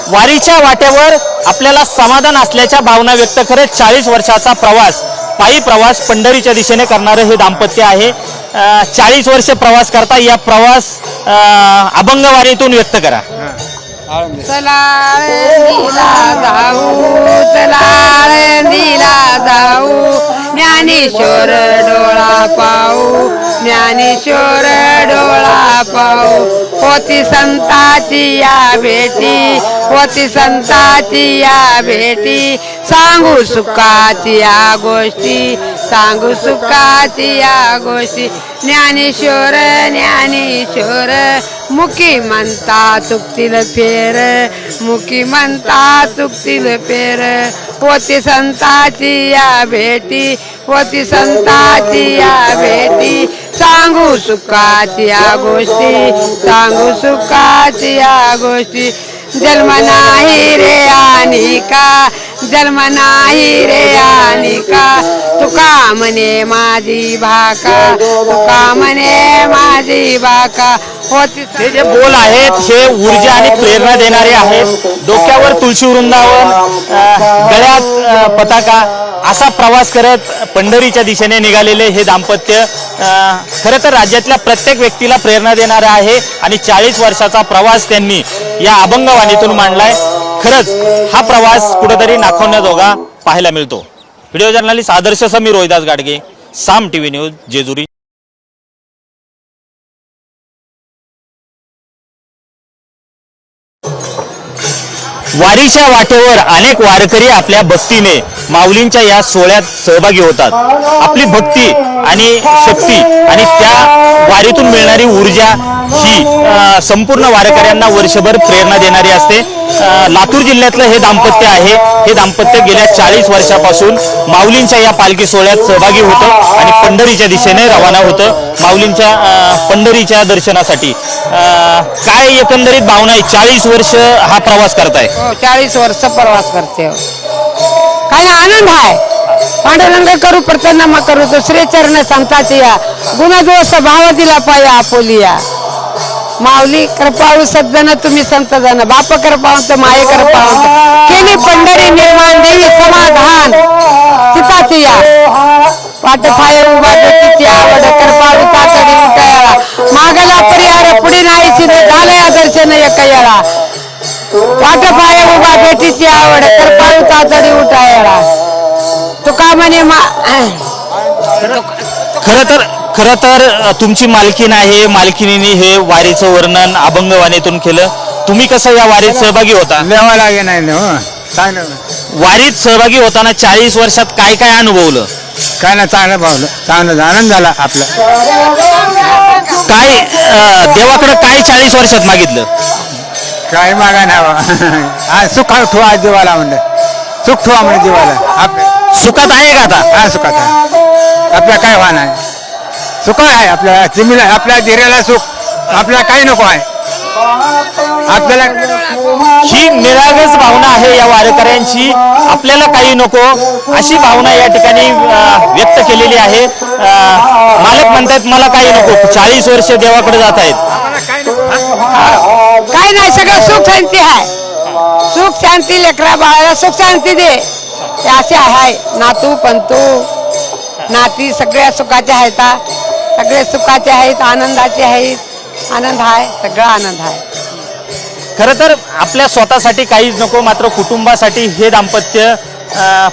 वारीच्या वाटेवर आपल्याला समाधान असल्याच्या भावना व्यक्त करत 40 वर्षाचा प्रवास, पायी प्रवास पंढरीच्या दिशेने करणारे हे दाम्पत्य आहे। 40 वर्ष प्रवास करता, या प्रवास अभंग वारीतून व्यक्त करा। चला दिला जाऊ, चला दिला जाऊ, ज्ञानेश्वर डोळा पाहू, ज्ञानेश्वर डोळा पाहू। होती संताची या भेटी, होती संताची या भेटी, सांगू सुखाची या गोष्टी, सांगू सुखाची या गोष्टी। ज्ञानेश्वर ज्ञानेश्वर मुखी म्हणता चुकतील फेर, मुखी म्हणता चुकतील फेर। होती संताची या भेटी, होती संताची या भेटी, सांगू सुखाची या गोष्टी, सांगू सुखाची या गोष्टी। जन्म नाही रे आनिका, जन्म नाही रे आनिका, तुका म्हणे माझी भाका, तुका म्हणे माझी भाका। होती हे जे बोल आहेत हे ऊर्जा आणि प्रेरणा देणारे आहेत। डोक्यावर तुळशी वृंदावन, गळ्यात पताका, असा प्रवास करत पंढरीच्या दिशेने निघालेले हे दाम्पत्य खरं तर राज्यातल्या प्रत्येक व्यक्तीला प्रेरणा देणारा आहे आणि 40 वर्षाचा प्रवास त्यांनी या अभंगवाणीतून मांडलाय। खरंच हा प्रवास कुठेतरी नाखवण्याजोगा पाहायला मिळतो। व्हिडिओ जर्नलिस्ट आदर्श समीर रोहिदास गाडगे, साम टीव्ही न्यूज, जेजुरी। वारीच्या वाटेवर अनेक वारकरी आपल्या भक्तीने माऊलींच्या या सोहळ्यात सहभागी होतात। आपली भक्ती आणि शक्ती आणि त्या वारीतून मिळणारी ऊर्जा ही संपूर्ण वारकऱ्यांना वर्षभर प्रेरणा देणारी असते। लातूर जिल्ह्यातलं हे दाम्पत्य आहे। हे दाम्पत्य गेल्या 40 वर्षापासून माऊलींच्या या पालखी सोहळ्यात सहभागी होतं आणि पंढरीच्या दिशेने रवाना होतं माऊलींच्या पंढरीच्या दर्शनासाठी। काय एकंदरीत भावना आहे? 40 वर्ष हा प्रवास करताय? 40 वर्ष प्रवास करते। काय आनंद आहे। पांडुरंग करू प्रसन्न करू, दुसरे चरण संताची या, गुणदोष भाव दिला पाया आपुलिया। माऊली कृपाळू सज्जन तुम्ही संत जन, बाप कृपावंत माये कृपावंत, केली पंढरी निर्माण देवी समाधान सीताची या। वाट पाय उभा तिची आवड, कृपाळू तातडी उठायला, मागला परिहार पुढे नाही चिन्ह, झाले दर्शन एक येळा। वाट पाय उभा भेटीची आवड, कृपाळू तातडी उठायला, तुका म्हणे खरं तर तुमची मालकीन आहे, मालकिनीने हे वारीचं वर्णन अभंगवाणीतून केलं। तुम्ही कसं या वारीत सहभागी होता? वारीत सहभागी होताना 40 वर्षात काय काय अनुभवलं? काय ना चांगलं पावलं, चांगलं आनंद झाला आपला। काय देवाकडे काय 40 वर्षात मागितलं? काय मागा ना सुख ठेवा जीवाला, म्हणलं सुख ठेवा म्हणजे जीवाला। सुखात आहे का आता? हा सुखात आहे। आपल्या काय व्हा नाही, सुख आहे आपल्या जमिला, आपल्या धीराला सुख, आपल्याला काही नको आहे आपल्याला। ही निरागस भावना आहे या वारकऱ्यांची, आपल्याला काही नको अशी भावना या ठिकाणी व्यक्त केलेली आहे। मालक म्हणतात मला काही नको, 40 वर्ष देवाकडे जात आहेत। काय नाही, सगळं सुख शांती आहे। सुख शांती लेकरा बाळाला सुख शांती दे, असे आहे। नातू पंतू नाती सगळ्या सुखाचे आहेत, सगळे सुखाचे आहेत, आनंदाचे आहेत। आनंद आहे, सगळा आनंद आहे। खरं तर आपल्या स्वतःसाठी काहीच नको, मात्र कुटुंबासाठी हे दाम्पत्य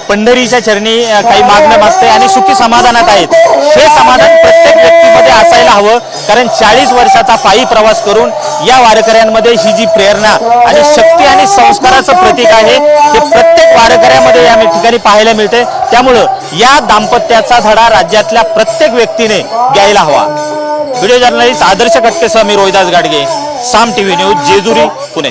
पंढरीच्या चरणी काही मागणं मागते आणि सुखी समाधानात आहेत। हे समाधान प्रत्येक व्यक्तीमध्ये असायला हवं, कारण 40 वर्षाचा पायी प्रवास करून या वारकऱ्यांमध्ये ही जी प्रेरणा आणि शक्ती आणि संस्काराचं प्रतीक आहे ते प्रत्येक वारकऱ्यामध्ये या ठिकाणी पाहायला मिळते। त्यामुळं या दाम्पत्याचा धडा राज्यातल्या प्रत्येक व्यक्तीने घ्यायला हवा। व्हिडिओ जर्नलिस्ट आदर्श कटके, समीर रोहिदास गाडगे, साम टीव्ही न्यूज, जेजुरी, पुणे।